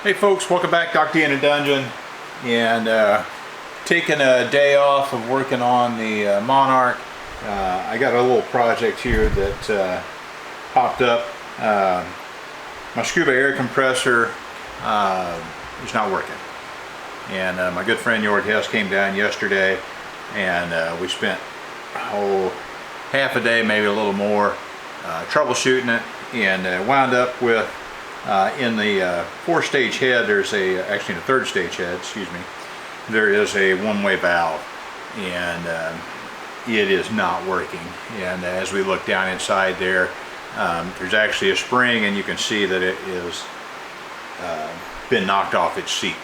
Hey folks, welcome back. Dr. D in the Dungeon, and taking a day off of working on the Monarch. I got a little project here that popped up. My Scuba air compressor is not working, and my good friend Yord Hess came down yesterday, and we spent half a day, maybe a little more, troubleshooting it, and wound up with in the four-stage head, there's actually in the third stage head, excuse me, there is a one-way valve, and it is not working. And as we look down inside there, there's actually a spring, and you can see that it is been knocked off its seat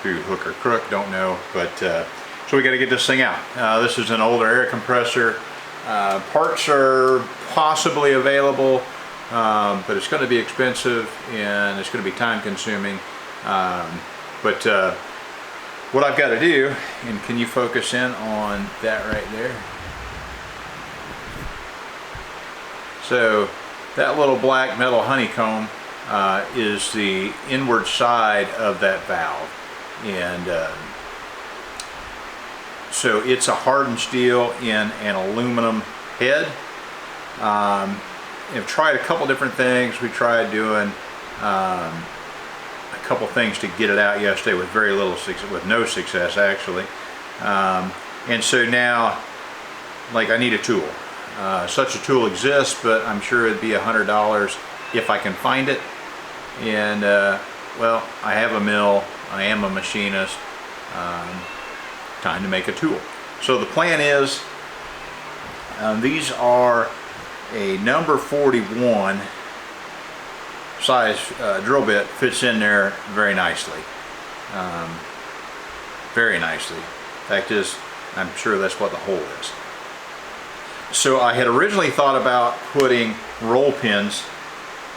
through hook or crook, don't know, but so we got to get this thing out. This is an older air compressor. Parts are possibly available, but it's going to be expensive and it's going to be time consuming. But what I've got to do, and can you focus in on that right there? So that little black metal honeycomb is the inward side of that valve, and so it's a hardened steel in an aluminum head. We've tried a couple different things. We tried doing a couple things to get it out yesterday with very little success, with no success actually. And so now, like, I need a tool. Such a tool exists, but I'm sure it'd be $100 if I can find it. And well, I have a mill. I am a machinist. Time to make a tool. So the plan is, these are a number 41 size drill bit, fits in there very nicely. Very nicely. Fact is, I'm sure that's what the hole is. So I had originally thought about putting roll pins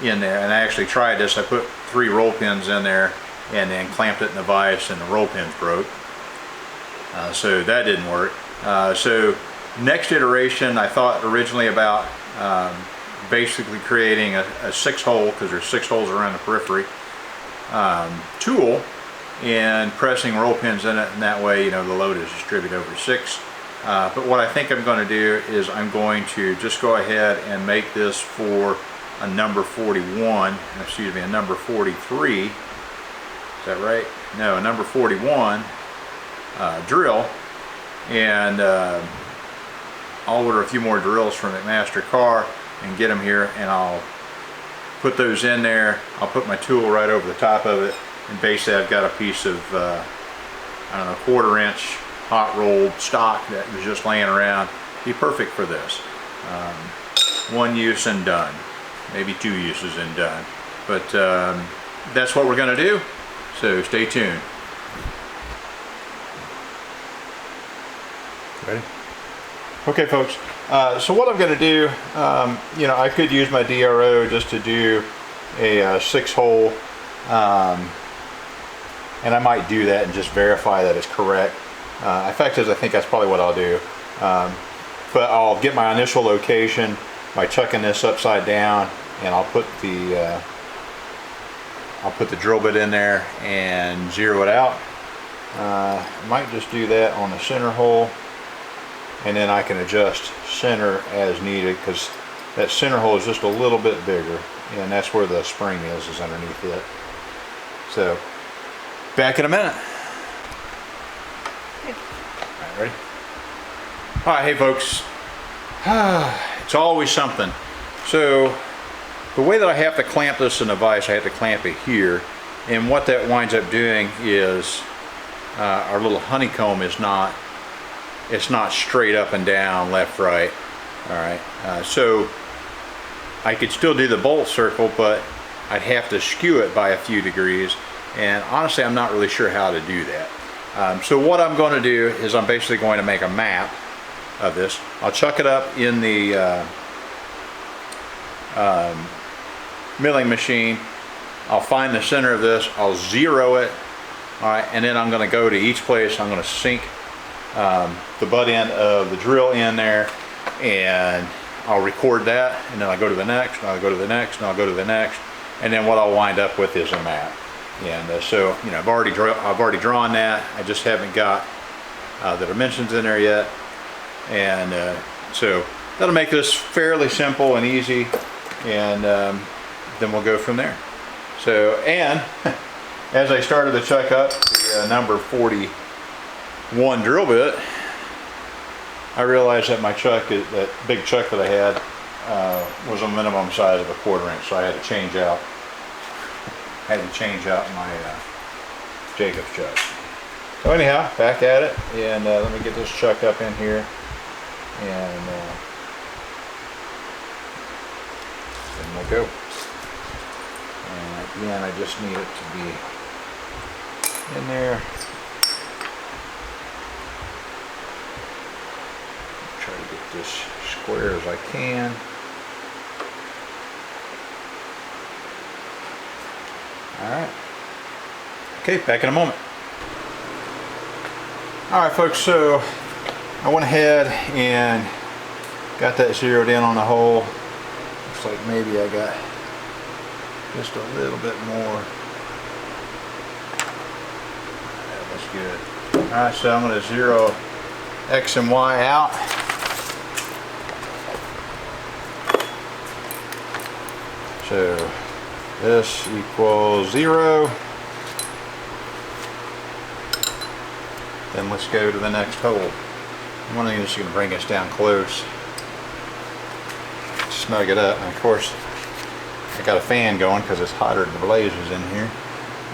in there, and I actually tried this. I put 3 roll pins in there and then clamped it in the vise, and the roll pins broke. So that didn't work. So next iteration, I thought originally about basically creating a 6-hole, because there's 6 holes around the periphery, tool, and pressing roll pins in it, and that way, you know, the load is distributed over 6. But what I think I'm going to do is I'm going to just go ahead and make this for a number 41, excuse me, a number 43. Is that right? No, a number 41 drill, and I'll order a few more drills from McMaster Car and get them here, and I'll put those in there. I'll put my tool right over the top of it, and basically I've got a piece of I don't know, 1/4 inch hot rolled stock that was just laying around. Be perfect for this. One use and done, maybe 2 uses and done, but that's what we're going to do, so stay tuned. Ready? Okay folks, so what I'm going to do, you know, I could use my DRO just to do a 6-hole, and I might do that and just verify that it's correct. In fact, I think that's probably what I'll do. But I'll get my initial location by chucking this upside down, and I'll put the drill bit in there and zero it out. I might just do that on the center hole, and then I can adjust center as needed, because that center hole is just a little bit bigger, and that's where the spring is underneath it. So back in a minute. Alright, ready? Alright, hey folks, it's always something. So the way that I have to clamp this in the vise, I have to clamp it here, and what that winds up doing is our little honeycomb is not, it's not straight up and down, left, right. All right, so I could still do the bolt circle, but I'd have to skew it by a few degrees, and honestly I'm not really sure how to do that. So what I'm going to do is I'm basically going to make a map of this. I'll chuck it up in the milling machine. I'll find the center of this, I'll zero it, all right, and then I'm going to go to each place. I'm going to sink the butt end of the drill in there, and I'll record that, and then I'll go to the next, and I'll go to the next, and I'll go to the next, and then what I'll wind up with is a map. And so, you know, I've already drawn that. I just haven't got the dimensions in there yet. And so that'll make this fairly simple and easy. And then we'll go from there. So, and as I started to chuck up the number 41 drill bit, I realized that my chuck, that big chuck that I had, was a minimum size of a 1/4 inch, so I had to change out. My Jacob's chuck. So anyhow, back at it, and let me get this chuck up in here, and then we'll go. And again, I just need it to be in there. Try to get this square as I can. Alright. Okay, back in a moment. Alright folks, so I went ahead and got that zeroed in on the hole. Looks like maybe I got just a little bit more. That's good. Alright, so I'm going to zero X and Y out. So this equals 0. Then let's go to the next hole. One of these is going to bring us down close. Snug it up. And of course, I got a fan going because it's hotter than the blazes in here.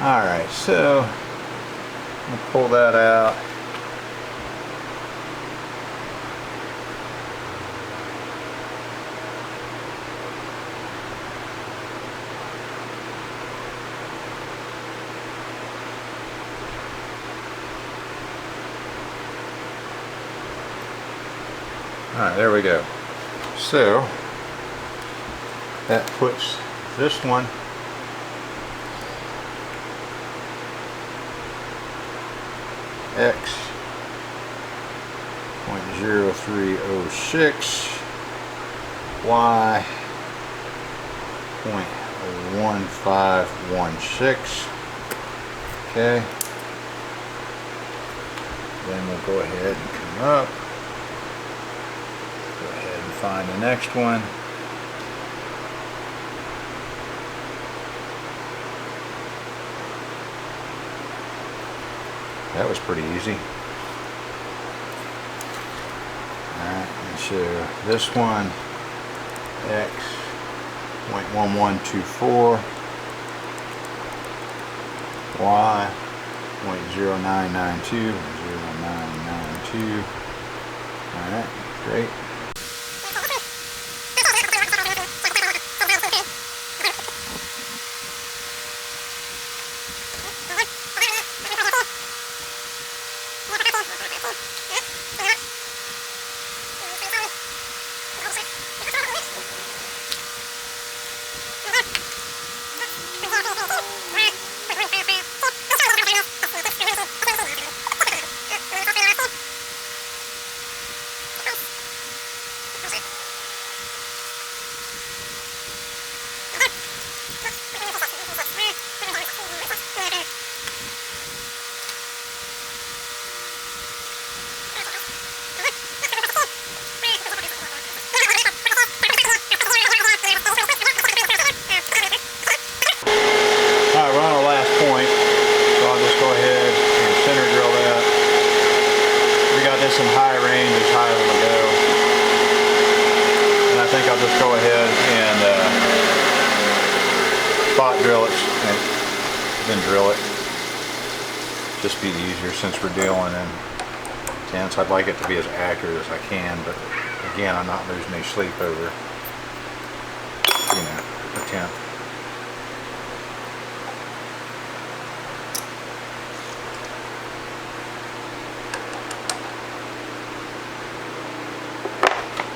Alright, so I'm going to pull that out. Alright, there we go. So that puts this one X 0.0306, Y 0.1516. Okay. Then we'll go ahead and come up. Go ahead and find the next one. That was pretty easy. Alright, and so this one, X 0.1124, Y 0.0992, 0992. Alright, great. Some high range as high as it'll go, and I think I'll just go ahead and spot drill it and then drill it. Just be easier since we're dealing in tenths. I'd like it to be as accurate as I can, but again, I'm not losing any sleep over, you know, a tenth.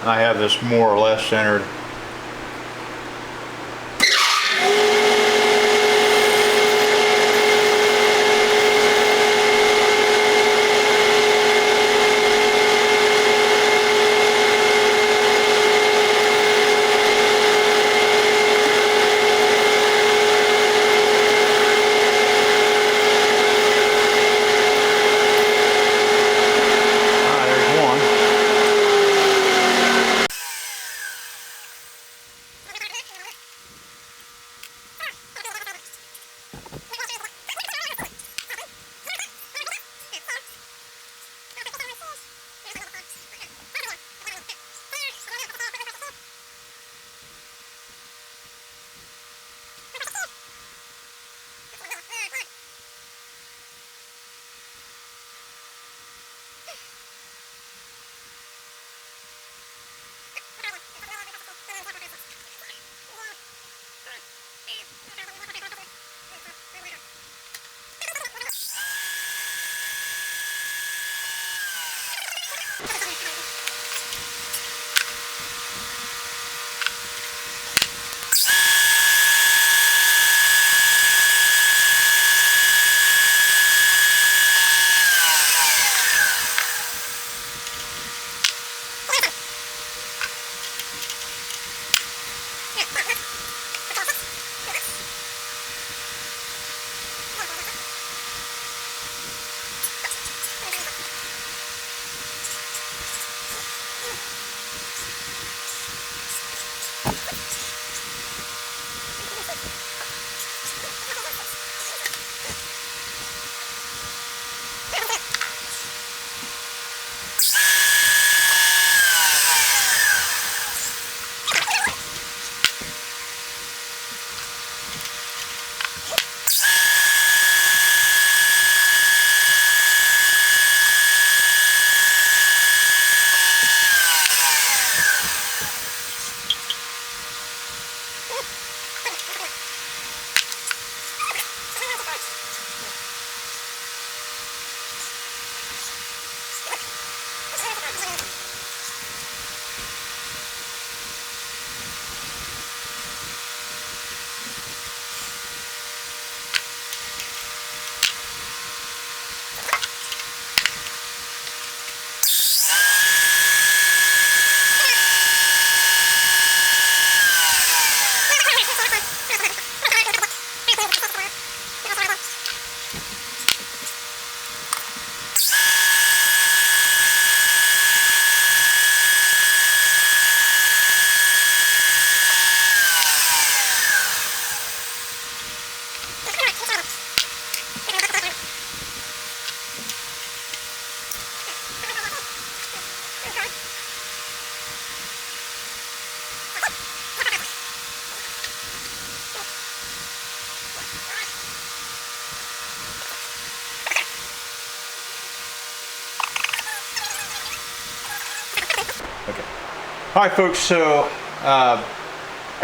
I have this more or less centered. Alright folks, so I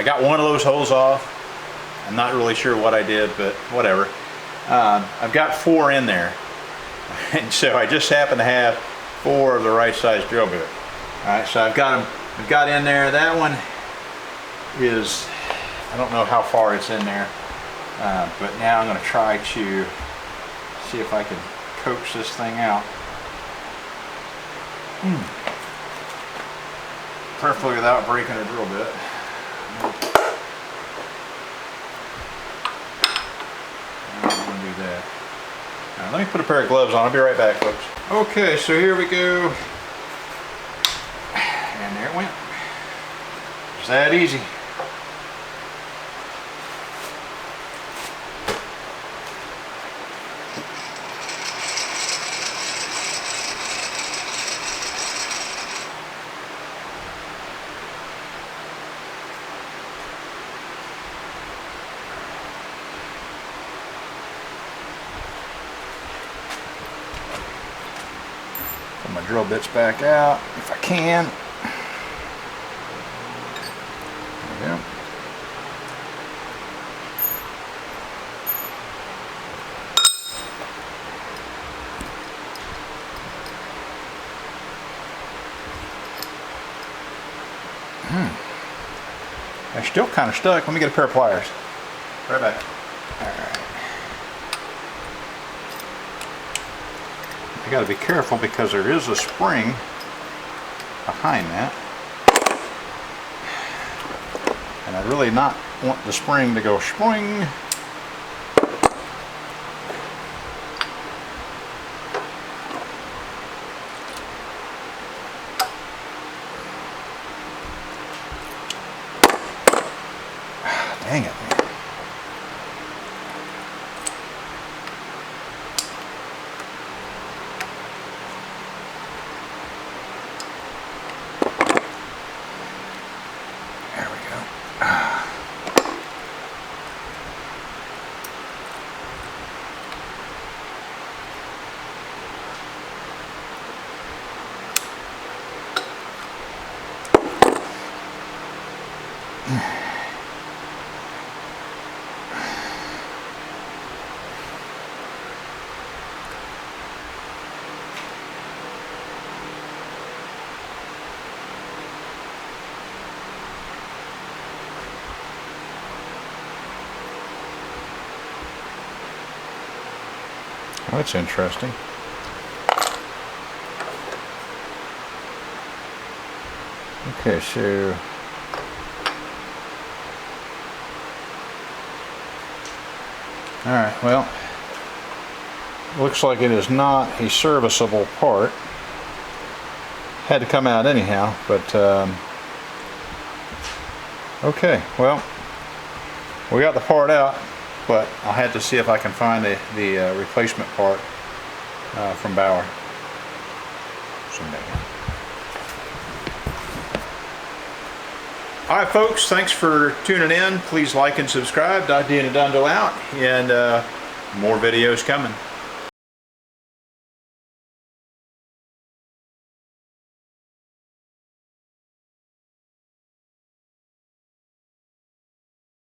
got one of those holes off. I'm not really sure what I did, but whatever. I've got 4 in there. And so I just happen to have 4 of the right size drill bit. Alright, so I've got them. I've got in there. That one is, I don't know how far it's in there, but now I'm going to try to see if I can coax this thing out. Perfectly without breaking a drill bit. I'm going to do that. Now, let me put a pair of gloves on. I'll be right back, folks. Okay, so here we go. And there it went. It's that easy. Pull my drill bits back out if I can. There we go. They're still kind of stuck. Let me get a pair of pliers. Right back. Alright. I got to be careful because there is a spring behind that. And I really not want the spring to go spring. Dang it. There we go. Oh, that's interesting. Okay, so alright, well, looks like it is not a serviceable part. Had to come out anyhow, but okay, well, we got the part out, but I'll have to see if I can find the replacement part from Bauer someday. Alright folks, thanks for tuning in. Please like and subscribe. Dot D and Dundo out, and more videos coming.